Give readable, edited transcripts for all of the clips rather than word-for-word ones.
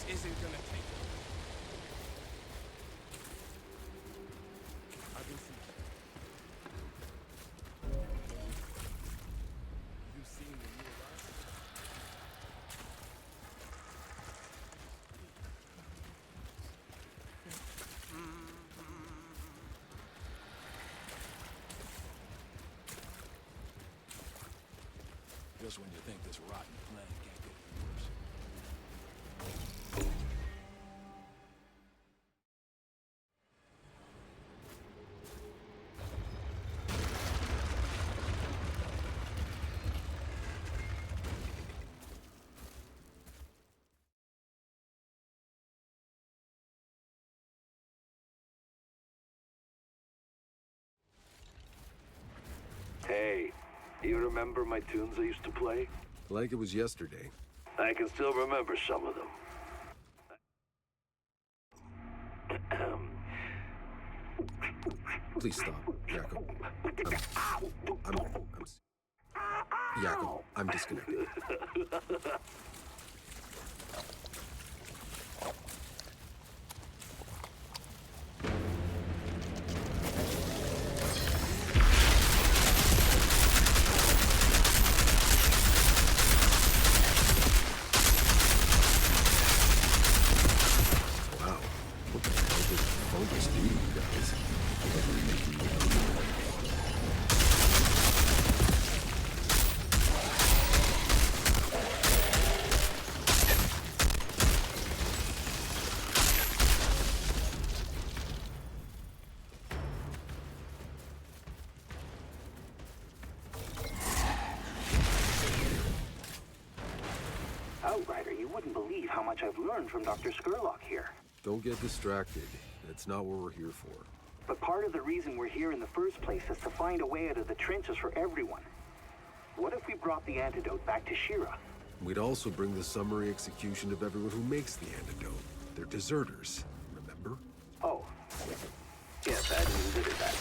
isn't gonna take it. I've been thinking. You seen the new arrival? Just when you think this rotten plan can't get any worse. Hey, you remember my tunes I used to play? Like it was yesterday. I can still remember some of them. Please stop, Jacob. Jacob, I'm disconnected. Wow, what the hell did Fungus do to you guys? Outrider, you wouldn't believe how much I've learned from Dr. Skurlock here. Don't get distracted. That's not what we're here for. But part of the reason we're here in the first place is to find a way out of the trenches for everyone. What if we brought the antidote back to Shira? We'd also bring the summary execution of everyone who makes the antidote. They're deserters, remember? Oh. Yes, I didn't consider that.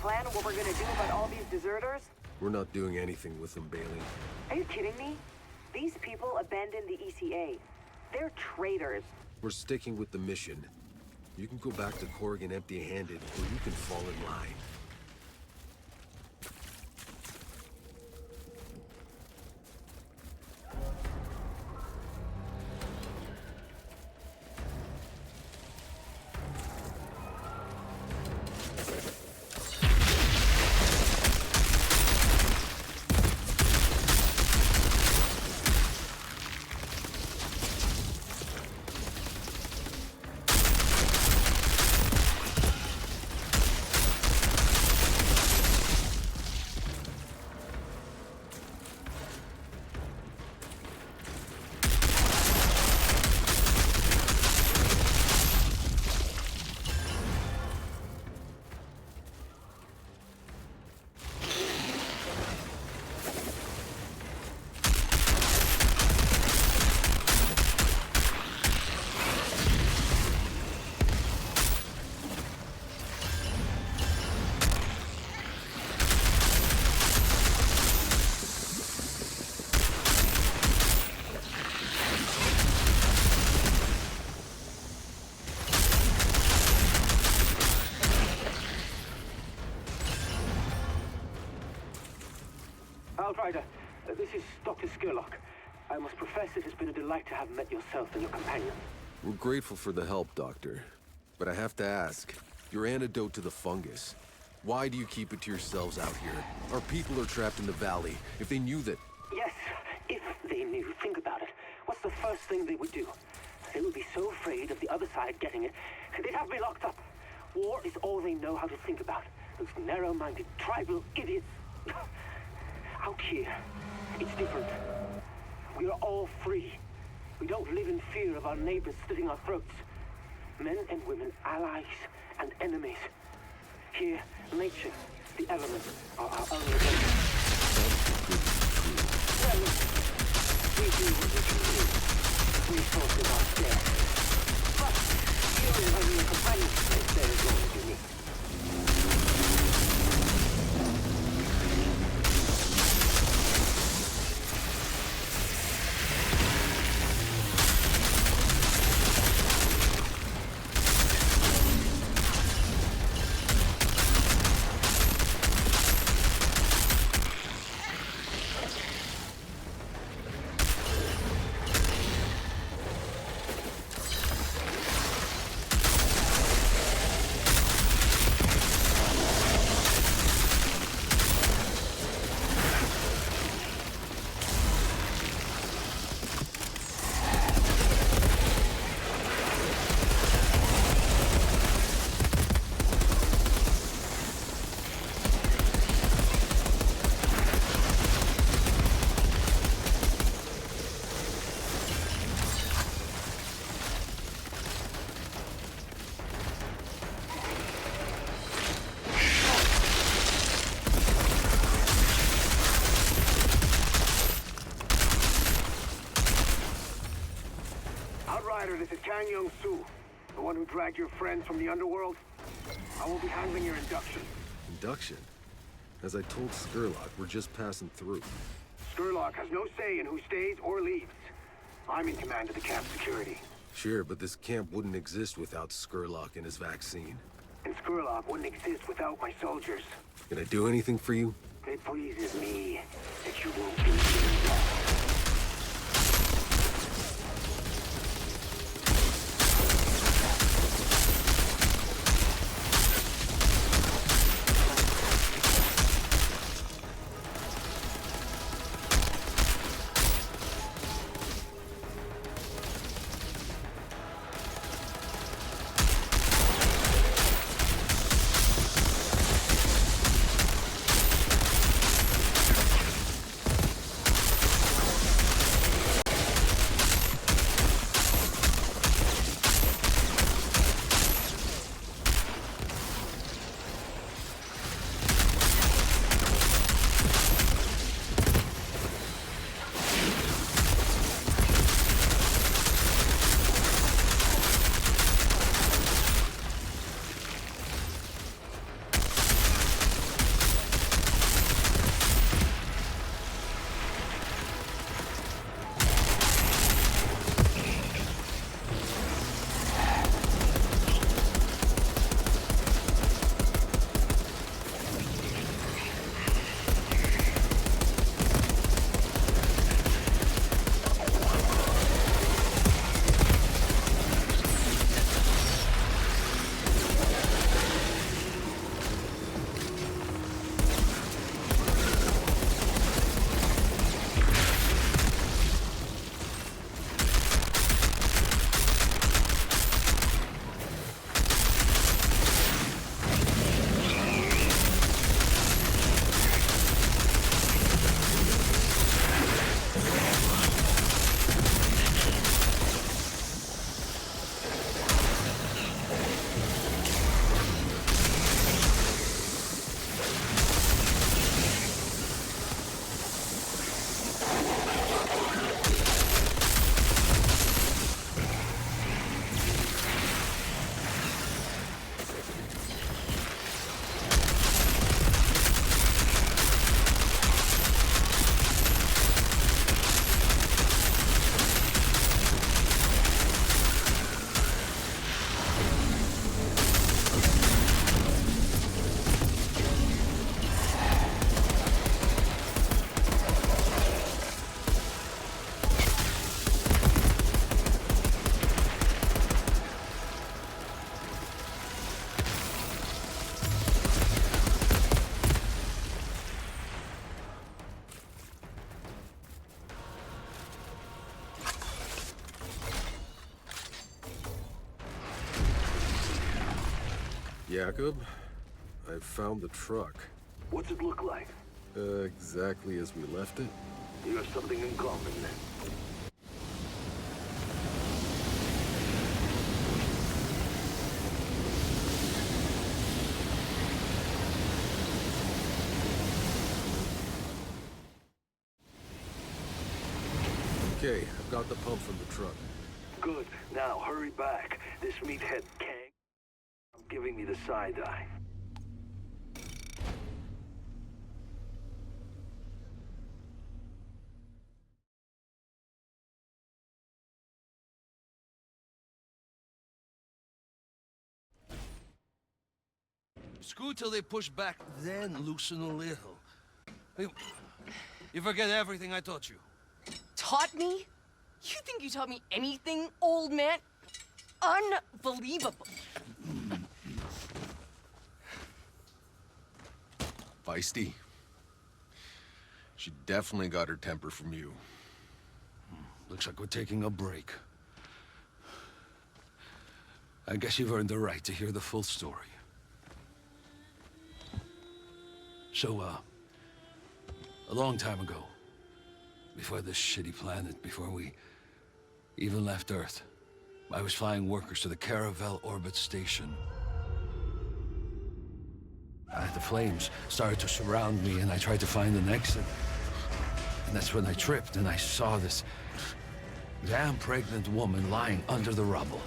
plan what we're gonna do about all these deserters? We're not doing anything with them, Bailey. Are you kidding me? These people abandoned the ECA. They're traitors. We're sticking with the mission. You can go back to Corrigan empty-handed, or you can fall in line. Outrider, this is Dr. Skurlock. I must profess it has been a delight to have met yourself and your companions. We're grateful for the help, Doctor. But I have to ask, your antidote to the fungus, why do you keep it to yourselves out here? Our people are trapped in the valley. If they knew that... Yes, if they knew. Think about it. What's the first thing they would do? They would be so afraid of the other side getting it, they'd have me locked up. War is all they know how to think about. Those narrow-minded, tribal idiots. Out here, it's different. We are all free. We don't live in fear of our neighbors slitting our throats. Men and women, allies and enemies. Here, nature, the elements are our own redemption. Well, we do what we can do. Resources are scarce. But you and your companions make there as long as you need. Outrider, this is Kang Young-soo, the one who dragged your friends from the underworld. I will be handling your induction. Induction? As I told Skurlock, we're just passing through. Skurlock has no say in who stays or leaves. I'm in command of the camp security. Sure, but this camp wouldn't exist without Skurlock and his vaccine. And Skurlock wouldn't exist without my soldiers. Can I do anything for you? It pleases me that you won't do me wrong. Jacob, I've found the truck. What's it look like? Exactly as we left it. You have something in common then. Okay, I've got the pump from the truck. Good. Now, hurry back. This meathead Kang giving me the side eye. Screw till they push back, then loosen a little. You forget everything I taught you. Taught me? You think you taught me anything, old man? Unbelievable. Feisty. She definitely got her temper from you. Looks like we're taking a break. I guess you've earned the right to hear the full story. So, a long time ago, before this shitty planet, before we even left Earth, I was flying workers to the Caravel Orbit Station. The flames started to surround me, and I tried to find an exit. And that's when I tripped, and I saw this damn pregnant woman lying under the rubble.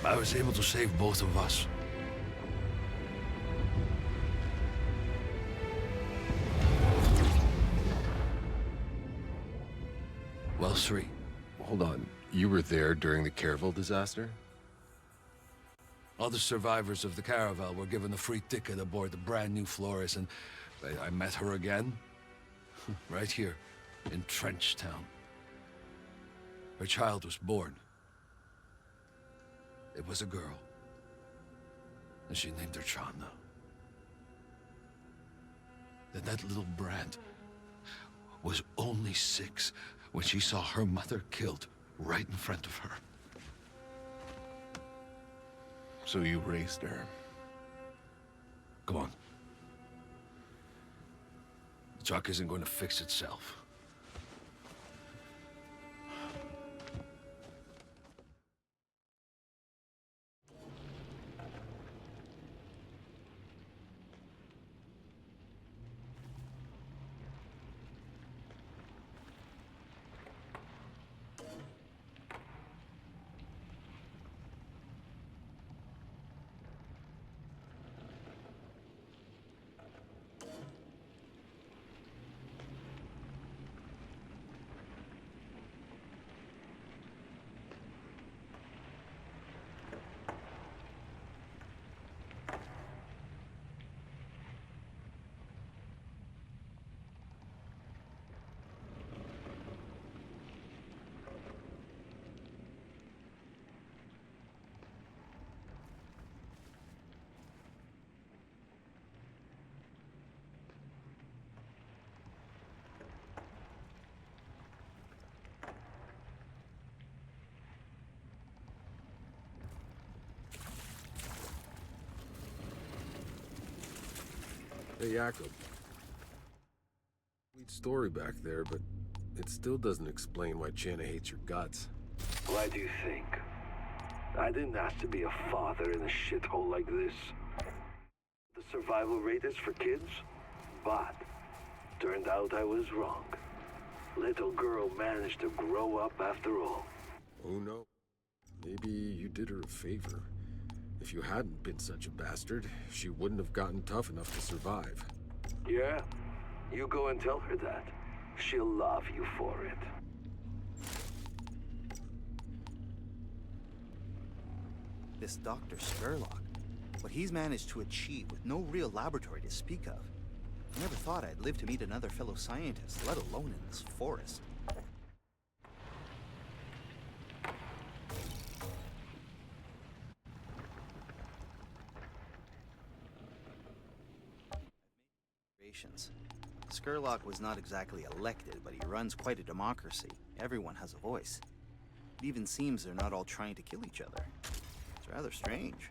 I was able to save both of us. Well, Sri. Hold on. You were there during the Caravel disaster? All the survivors of the Caravel were given a free ticket aboard the brand new Flores, and I met her again. Right here, in Trenchtown. Her child was born. It was a girl. And she named her Chandna. Then that little brat was only 6 when she saw her mother killed right in front of her. So you raised her. Come on. The truck isn't going to fix itself. Hey, Jacob. Sweet story back there, but it still doesn't explain why Channa hates your guts. Why do you think? I didn't ask to be a father in a shithole like this. The survival rate is for kids, but turned out I was wrong. Little girl managed to grow up after all. Oh no. Maybe you did her a favor. If you hadn't been such a bastard, she wouldn't have gotten tough enough to survive. Yeah, you go and tell her that. She'll love you for it. This Dr. Spurlock, what he's managed to achieve with no real laboratory to speak of. I never thought I'd live to meet another fellow scientist, let alone in this forest. Congratulations. Skurlock was not exactly elected, but he runs quite a democracy. Everyone has a voice. It even seems they're not all trying to kill each other. It's rather strange.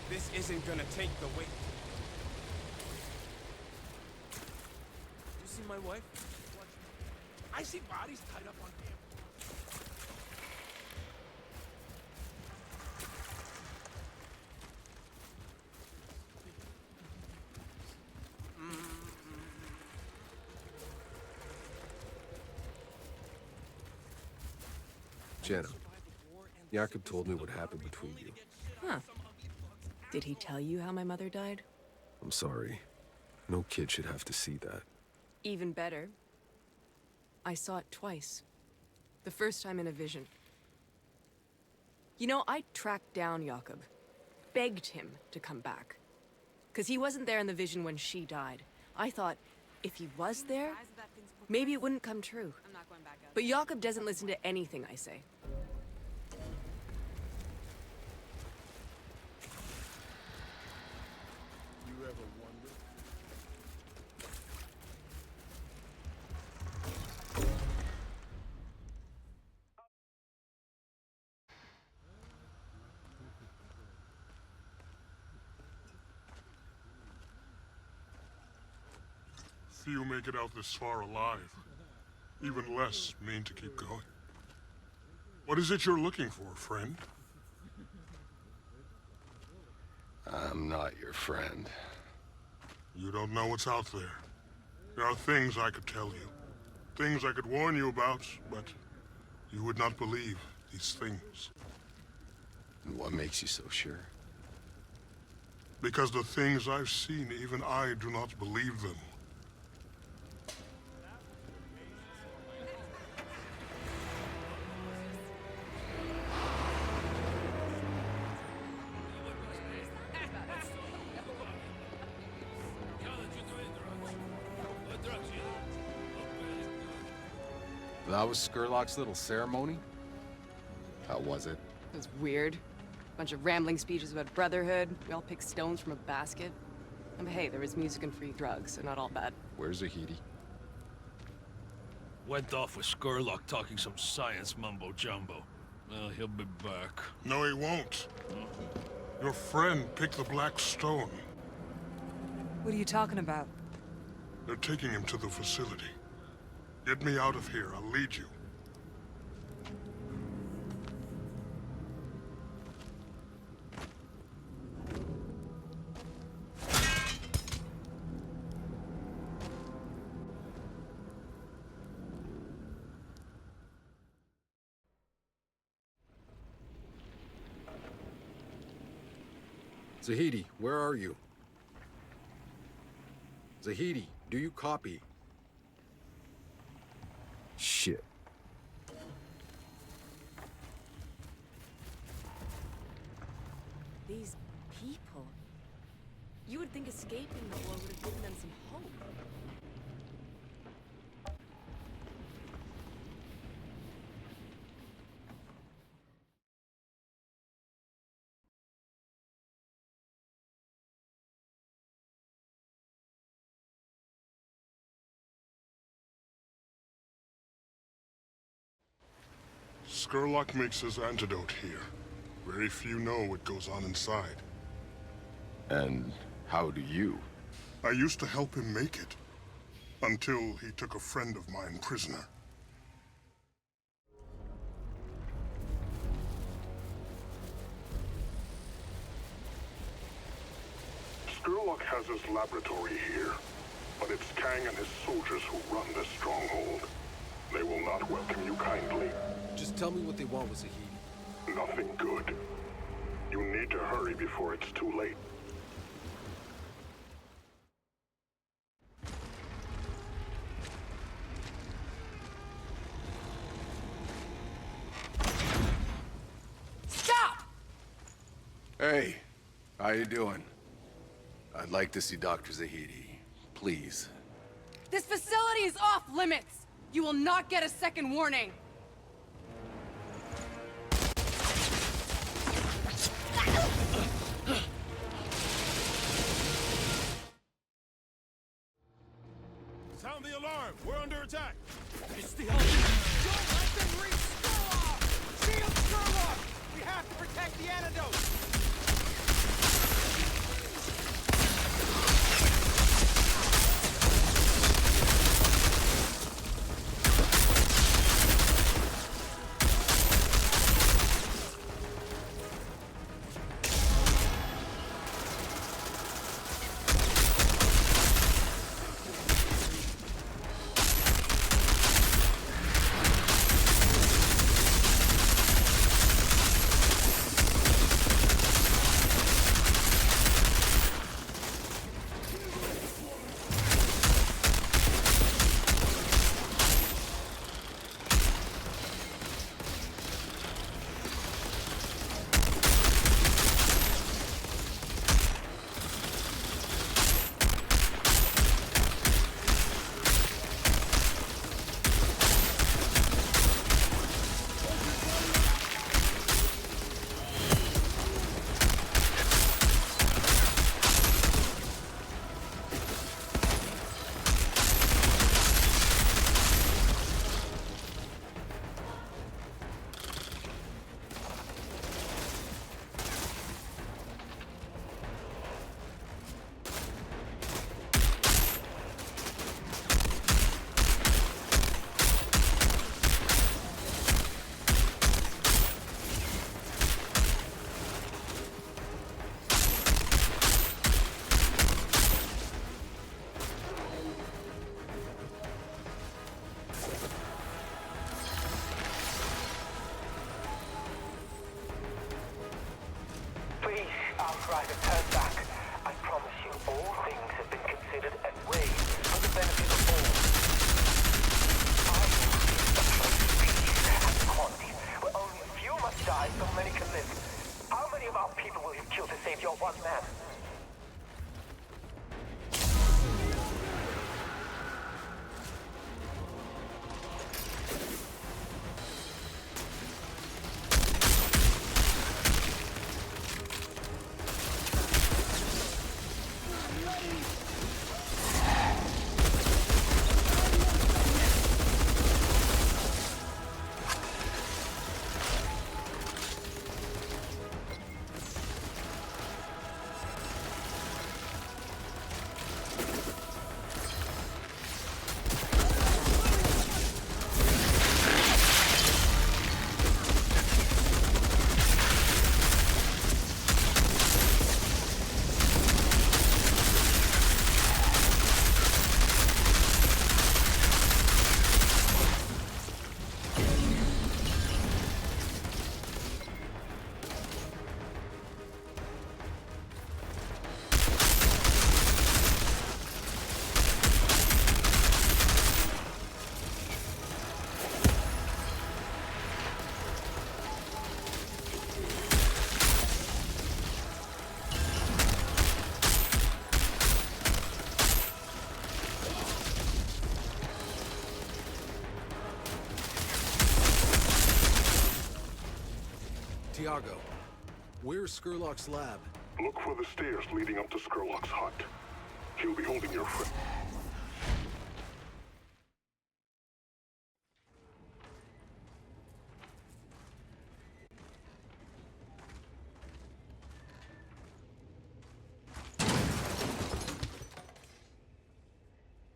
This isn't gonna take the weight. You see my wife? I see bodies tied up on camera. Jenna, Jakob told me what happened between you. Huh. Did he tell you how my mother died? I'm sorry. No kid should have to see that. Even better. I saw it twice. The first time in a vision. You know, I tracked down Jakob. Begged him to come back. 'Cause he wasn't there in the vision when she died. I thought, if he was there, maybe it wouldn't come true. But Jakob doesn't listen to anything I say. You ever wonder? Few make it out this far alive. Even less mean to keep going. What is it you're looking for, friend? I'm not your friend. You don't know what's out there. There are things I could tell you. Things I could warn you about, but you would not believe these things. And what makes you so sure? Because the things I've seen, even I do not believe them. That was Skurlock's little ceremony? How was it? It was weird. Bunch of rambling speeches about brotherhood. We all picked stones from a basket. And hey, there was music and free drugs, so not all bad. Where's Zahedi? Went off with Skurlock talking some science mumbo-jumbo. Well, he'll be back. No, he won't. Your friend picked the Black Stone. What are you talking about? They're taking him to the facility. Get me out of here. I'll lead you. Zahedi, where are you? Zahedi, do you copy? Shit. These people. You would think escaping the war would have given them some hope. Skurlock makes his antidote here. Very few know what goes on inside. And how do you? I used to help him make it. Until he took a friend of mine prisoner. Skurlock has his laboratory here, but it's Kang and his soldiers who run this stronghold. They will not welcome you kindly. Just tell me what they want with Zahedi. Nothing good. You need to hurry before it's too late. Stop! Hey, how you doing? I'd like to see Dr. Zahedi, please. This facility is off limits! You will not get a second warning! Sound the alarm! We're under attack! It's the only... Don't let them reach Skurlock! Shield Skurlock! We have to protect the antidote! Outrider, turn back. I promise you, all things have been considered and weighed for the benefit of all. I will seek a place of peace and equality, where only a few must die so many can live. How many of our people will you kill to save your one man? Tiago, where's Skurlock's lab? Look for the stairs leading up to Skurlock's hut. He'll be holding your friend.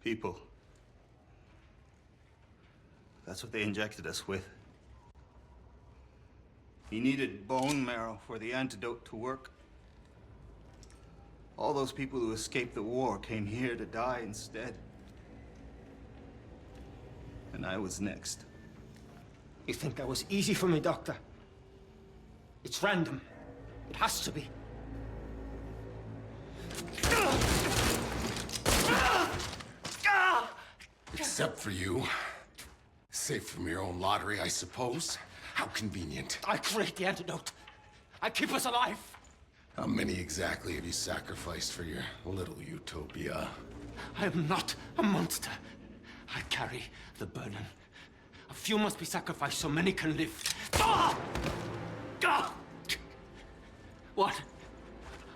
People. That's what they injected us with. He needed bone marrow for the antidote to work. All those people who escaped the war came here to die instead. And I was next. You think that was easy for me, Doctor? It's random. It has to be. Except for you. Safe from your own lottery, I suppose. How convenient. I create the antidote. I keep us alive. How many exactly have you sacrificed for your little utopia? I am not a monster. I carry the burden. A few must be sacrificed so many can live. Ah! Ah! What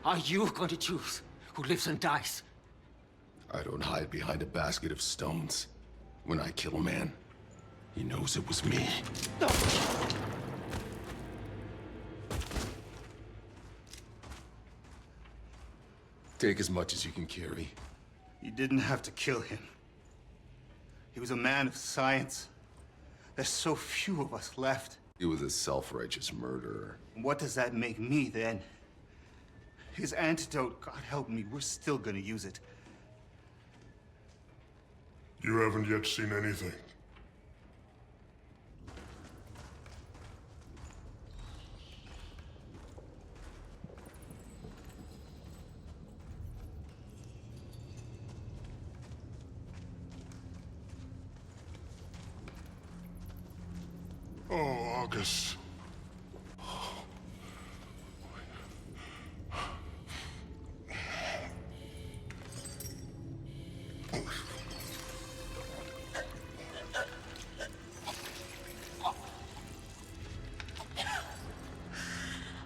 are you going to choose? Who lives and dies? I don't hide behind a basket of stones. When I kill a man, he knows it was me. Take as much as you can carry. You didn't have to kill him. He was a man of science. There's so few of us left. He was a self-righteous murderer. What does that make me, then? His antidote, God help me, we're still gonna use it. You haven't yet seen anything. Oh, August.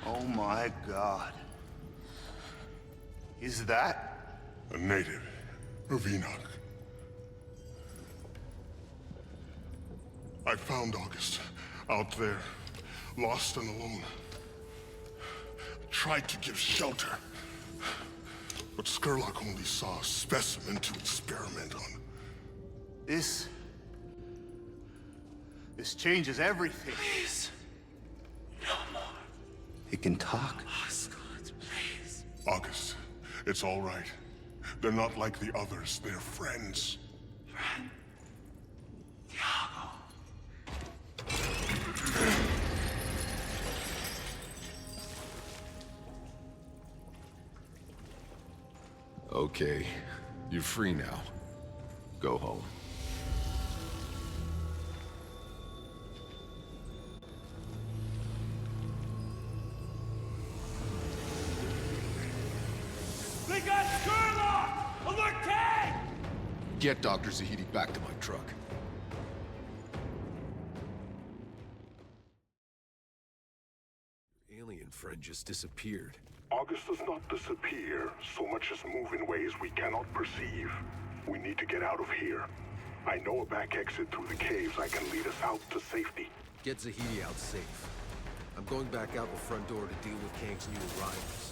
Oh my God. Is that? A native of Enoch. I found August out there, lost and alone. Tried to give shelter, but Skurlock only saw a specimen to experiment on. This changes everything. Please. No more. It can talk. Osgood, please. August, it's all right. They're not like the others. They're friends. Friend? Thiago. Okay, you're free now. Go home. They got Skurlock! Alert Kang! Get Dr. Zahedi back to my truck. Alien friend just disappeared. August does not disappear, so much as move in ways we cannot perceive. We need to get out of here. I know a back exit through the caves that can lead us out to safety. Get Zahedi out safe. I'm going back out the front door to deal with Kang's new arrivals.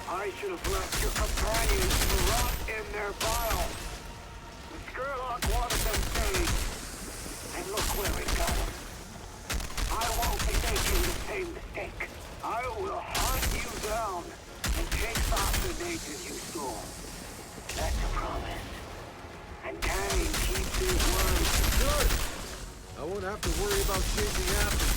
I should have left your companions to rot in their bile. The Skurlock wanted them saved. And look where it got them. I won't be making the same mistake. I will hunt you down and chase off the native you stole. That's a promise. And Kang keeps his word. Good! I won't have to worry about chasing after you.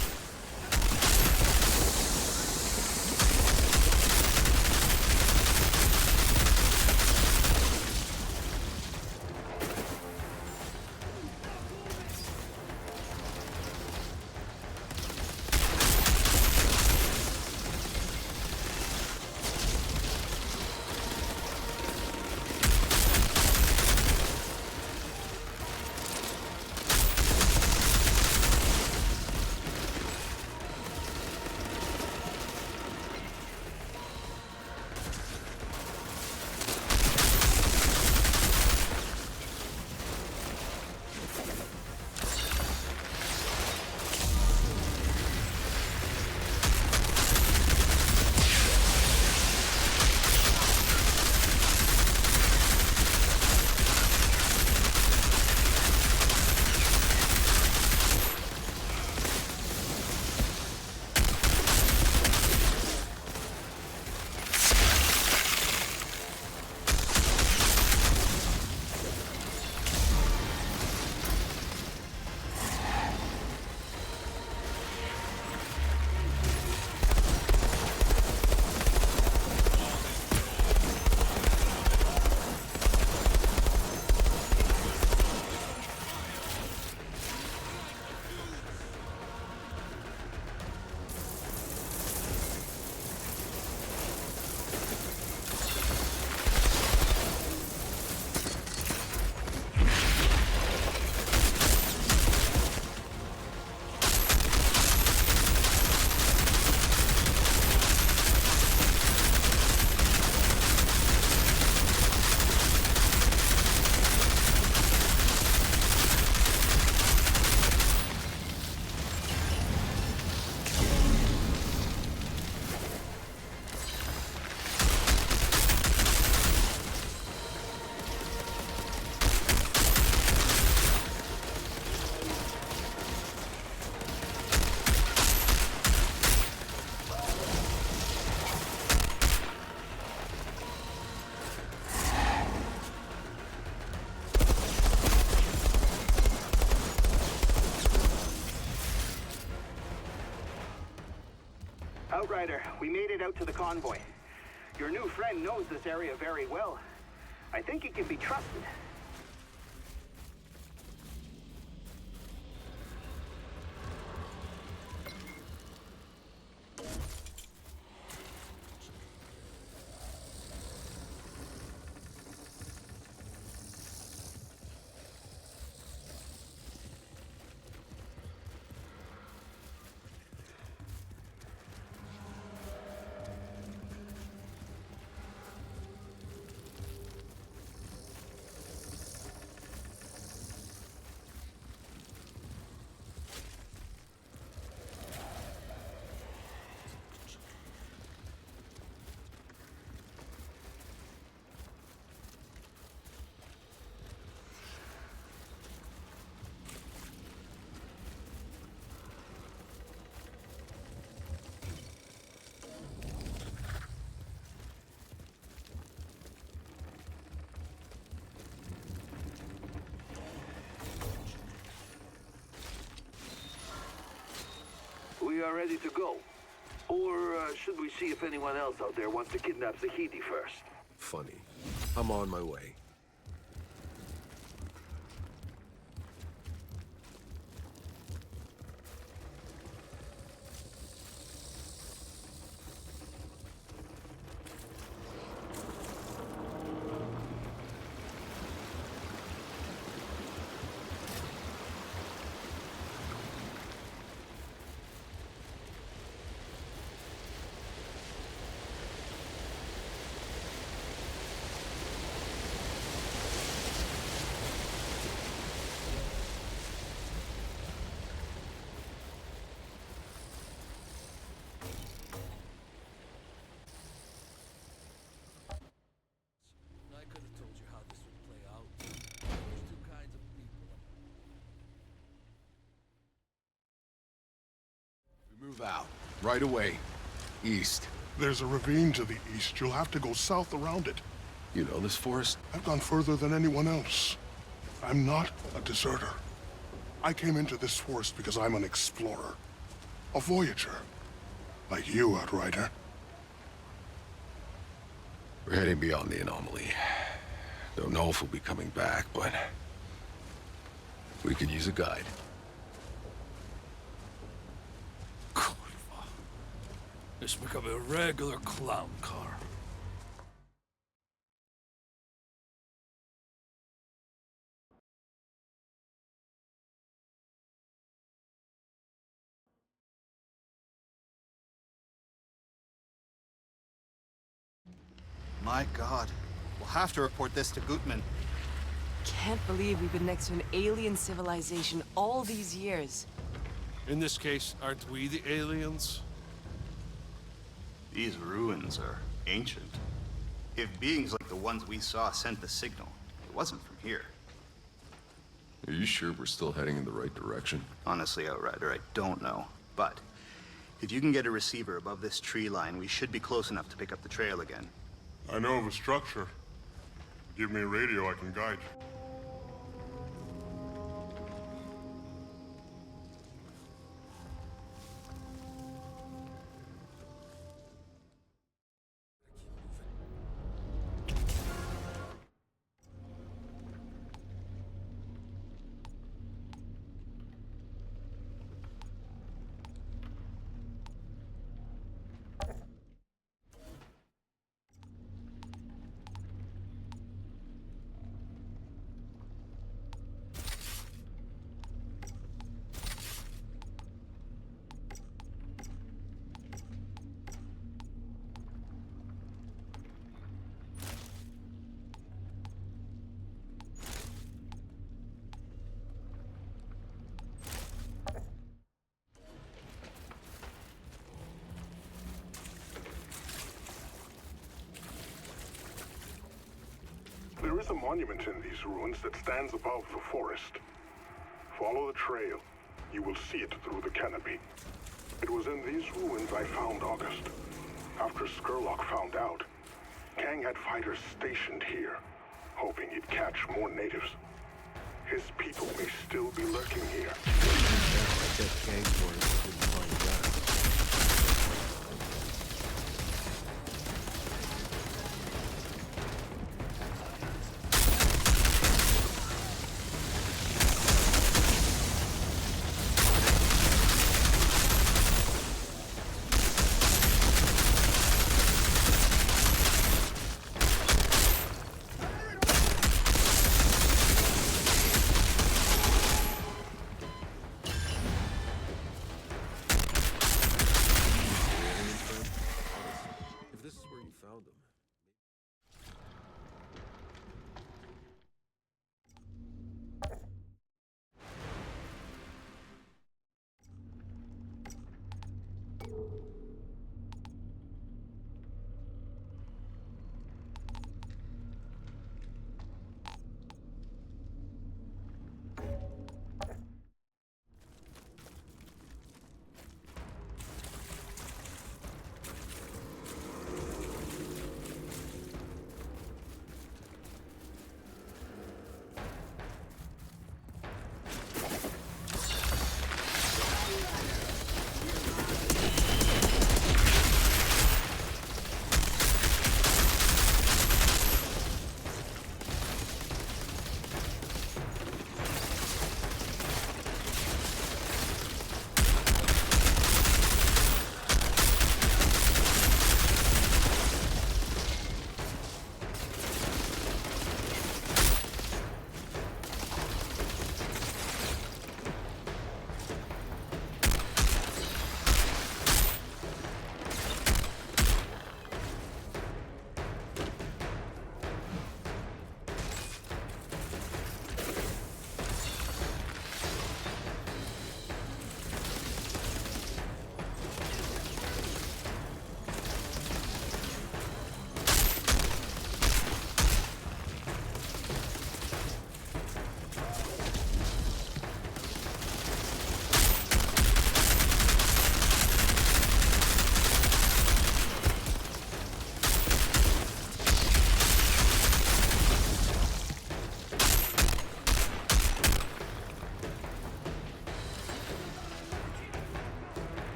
Outrider, we made it out to the convoy. Your new friend knows this area very well. I think he can be trusted. We are ready to go. Or should we see if anyone else out there wants to kidnap Zahedi first? Funny. I'm on my way. I could have told you how this would play out. There's two kinds of people. We move out. Right away. East. There's a ravine to the east. You'll have to go south around it. You know this forest? I've gone further than anyone else. I'm not a deserter. I came into this forest because I'm an explorer. A voyager. Like you, Outrider. We're heading beyond the anomaly. Don't know if we'll be coming back, but we could use a guide. It's become a regular clown car. My God. We'll have to report this to Gutman. Can't believe we've been next to an alien civilization all these years. In this case, aren't we the aliens? These ruins are ancient. If beings like the ones we saw sent the signal, it wasn't from here. Are you sure we're still heading in the right direction? Honestly, Outrider, I don't know. But if you can get a receiver above this tree line, we should be close enough to pick up the trail again. I know of a structure. Give me a radio, I can guide you. There is a monument in these ruins that stands above the forest. Follow the trail. You will see it through the canopy. It was in these ruins I found August. After Skurlock found out, Kang had fighters stationed here, hoping he'd catch more natives. His people may still be lurking here. I bet Kang's warriors wouldn't find that.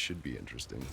should be interesting.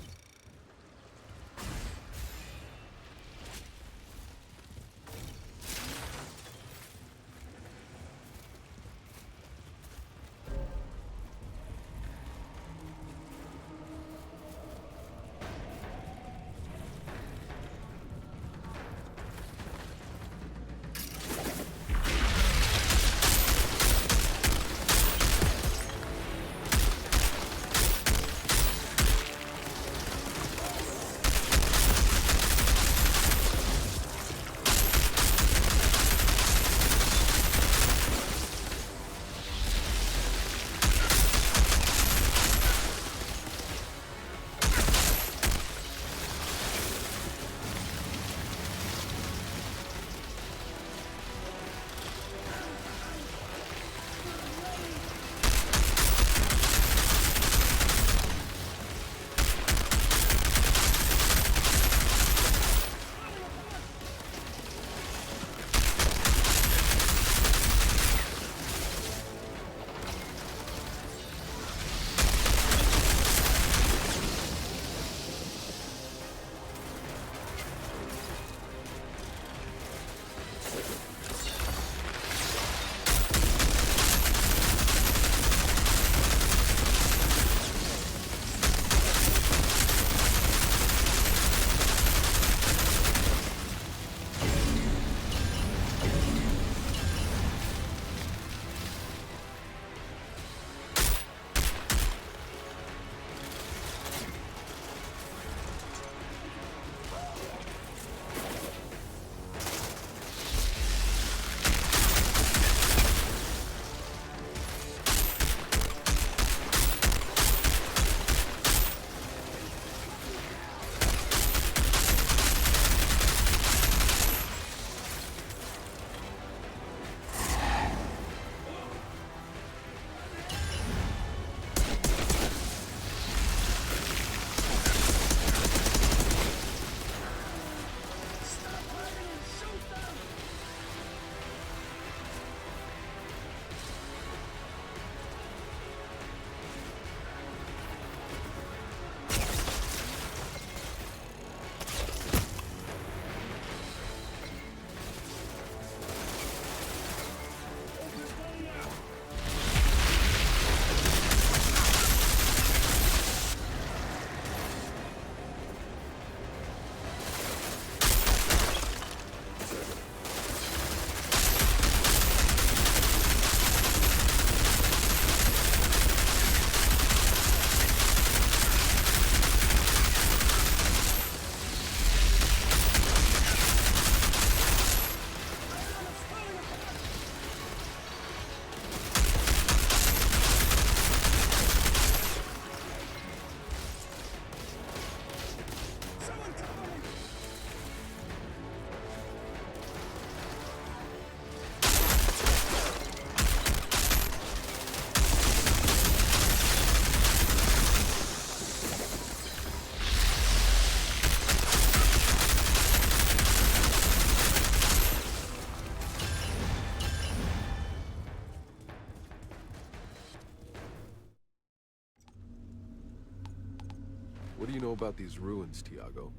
What do you know about these ruins, Tiago?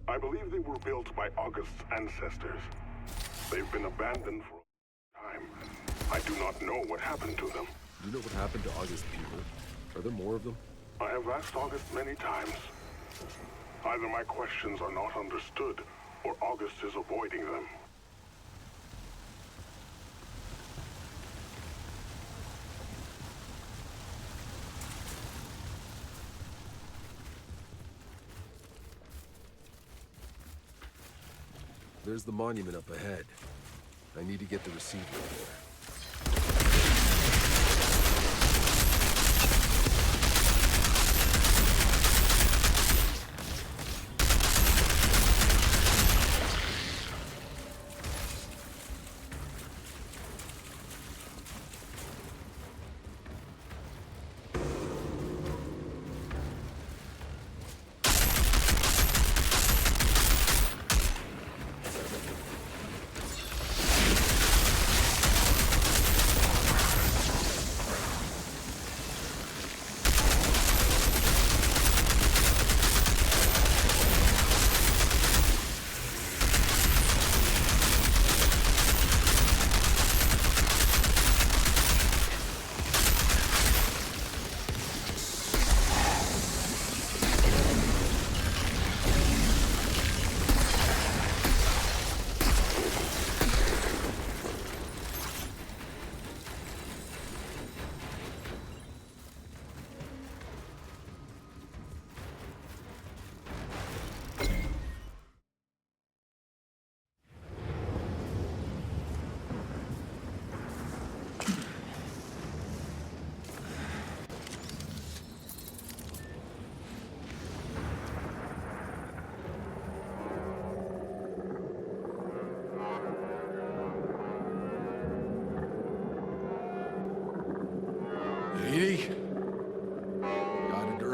I believe they were built by August's ancestors. They've been abandoned for a time. I do not know what happened to them. Do you know what happened to August's people? Are there more of them? I have asked August many times. Either my questions are not understood, or August is avoiding them. There's the monument up ahead. I need to get the receiver there.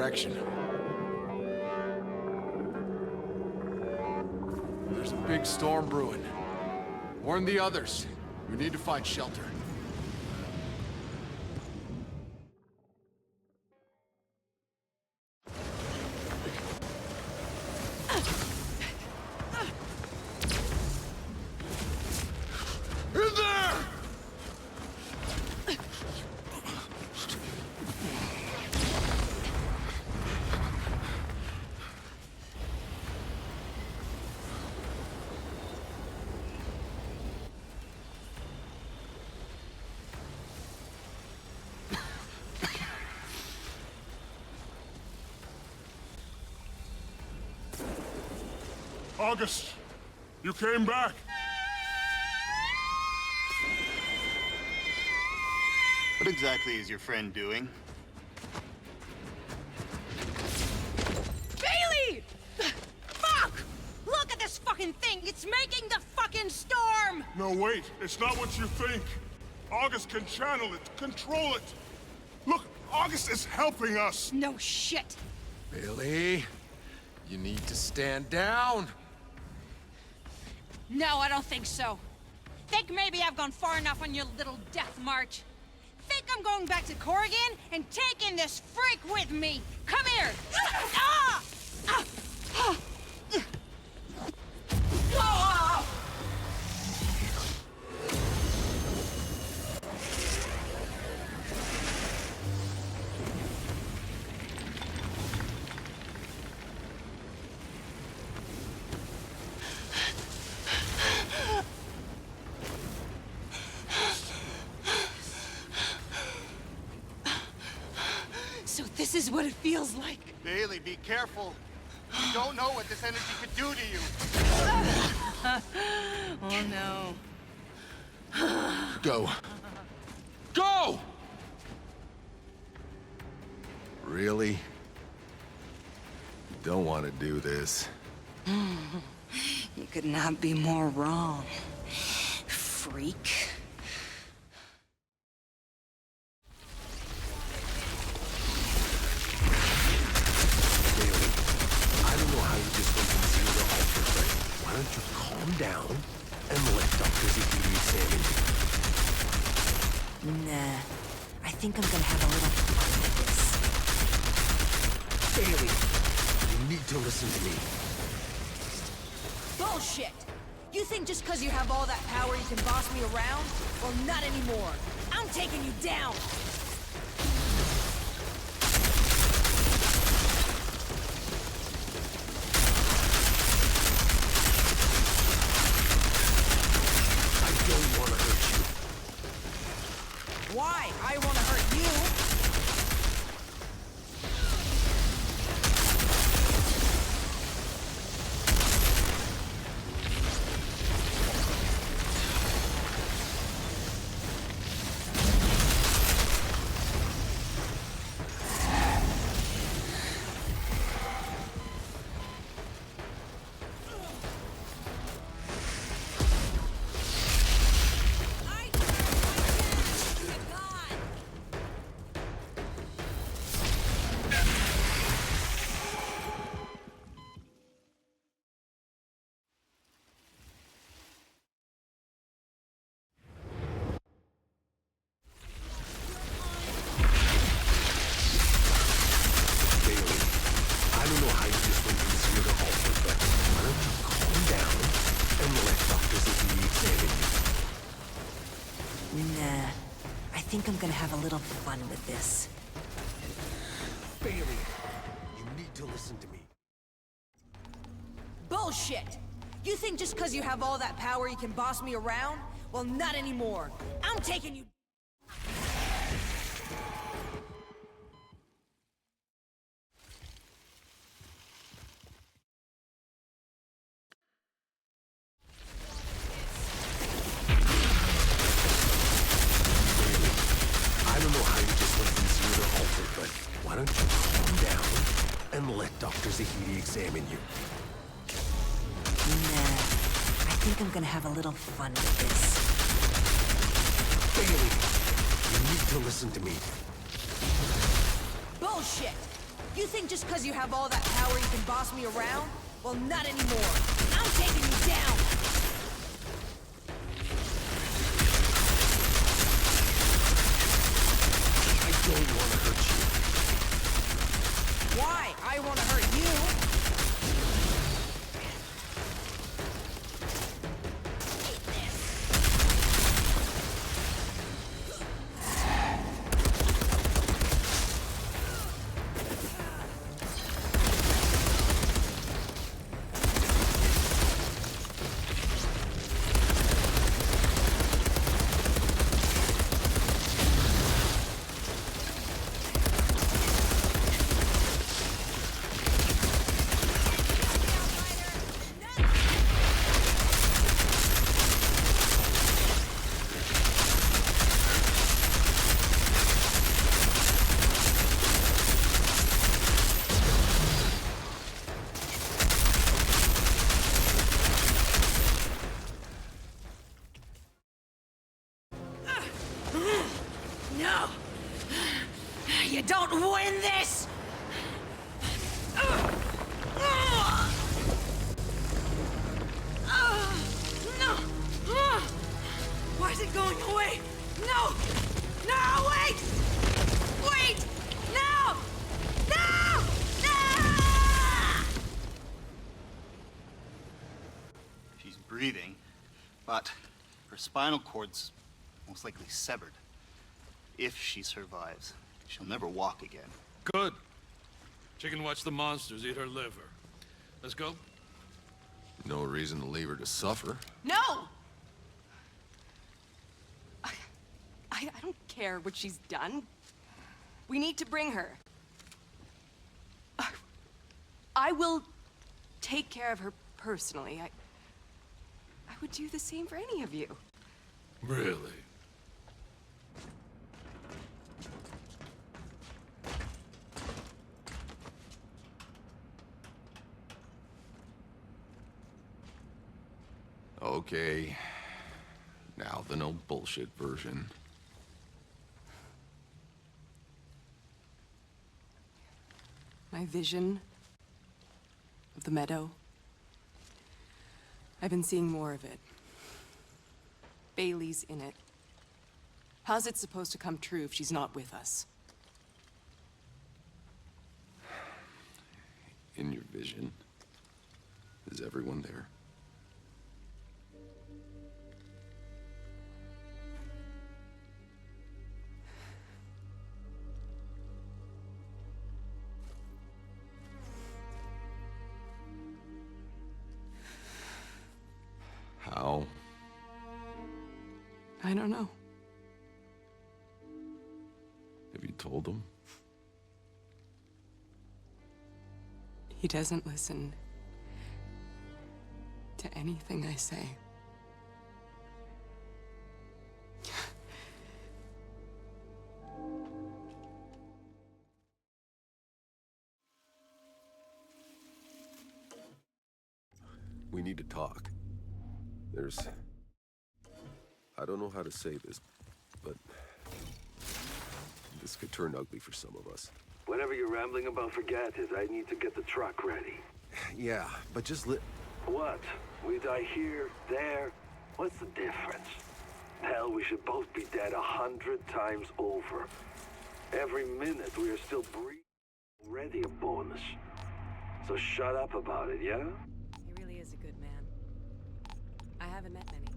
direction. There's a big storm brewing. Warn the others. We need to find shelter. In there! August, you came back. What exactly is your friend doing? Bailey! Fuck! Look at this fucking thing! It's making the fucking storm! No, wait. It's not what you think. August can channel it, control it. Look, August is helping us. No shit! Bailey, you need to stand down. No, I don't think so. Think maybe I've gone far enough on your little death march. Think I'm going back to Corrigan and taking this freak with me. Come here! Ah! Ah! Ah! Ah! So this is what it feels like. Bailey, be careful. You don't know what this energy could do to you. Oh no. Go. Go! Really? You don't want to do this. You could not be more wrong, freak. Why don't you calm down and let Dr. Zahedi examine you? Nah. I think I'm gonna have a little fun with this. Bailey, you need to listen to me. Bullshit! You think just because you have all that power you can boss me around? Well, not anymore. I'm taking you down! Why? I want to hurt you. Nah. I think I'm gonna have a little fun with this. Bailey, you need to listen to me. Bullshit! You think just because you have all that power you can boss me around? Well, not anymore. I'm taking you... Why don't you calm down and let Dr. Zahedi examine you? Nah. I think I'm gonna have a little fun with this. Bailey, you need to listen to me. Bullshit! You think just because you have all that power you can boss me around? Well, not anymore. I'm taking you down! I don't want to hurt you. Why? I want to hurt you! No! You don't win this! No! Why is it going away? No! No, wait! Wait! No! No! No! She's breathing, but her spinal cord's most likely severed. If she survives, she'll never walk again. Good. She can watch the monsters eat her liver. Let's go. No reason to leave her to suffer. No! I don't care what she's done. We need to bring her. I will take care of her personally. I would do the same for any of you. Really? Okay. Now the no bullshit version. My vision of the meadow. I've been seeing more of it. Bailey's in it. How's it supposed to come true if she's not with us? In your vision, is everyone there? How? I don't know. Have you told them? He doesn't listen to anything I say. We need to talk. I don't know how to say this, but this could turn ugly for some of us. Whatever you're rambling about, forget it. I need to get the truck ready. Yeah, but just What? We die here, there? What's the difference? Hell, we should both be dead 100 times over. Every minute we are still breathing. Already a bonus. So shut up about it, yeah? He really is a good man. I haven't met many.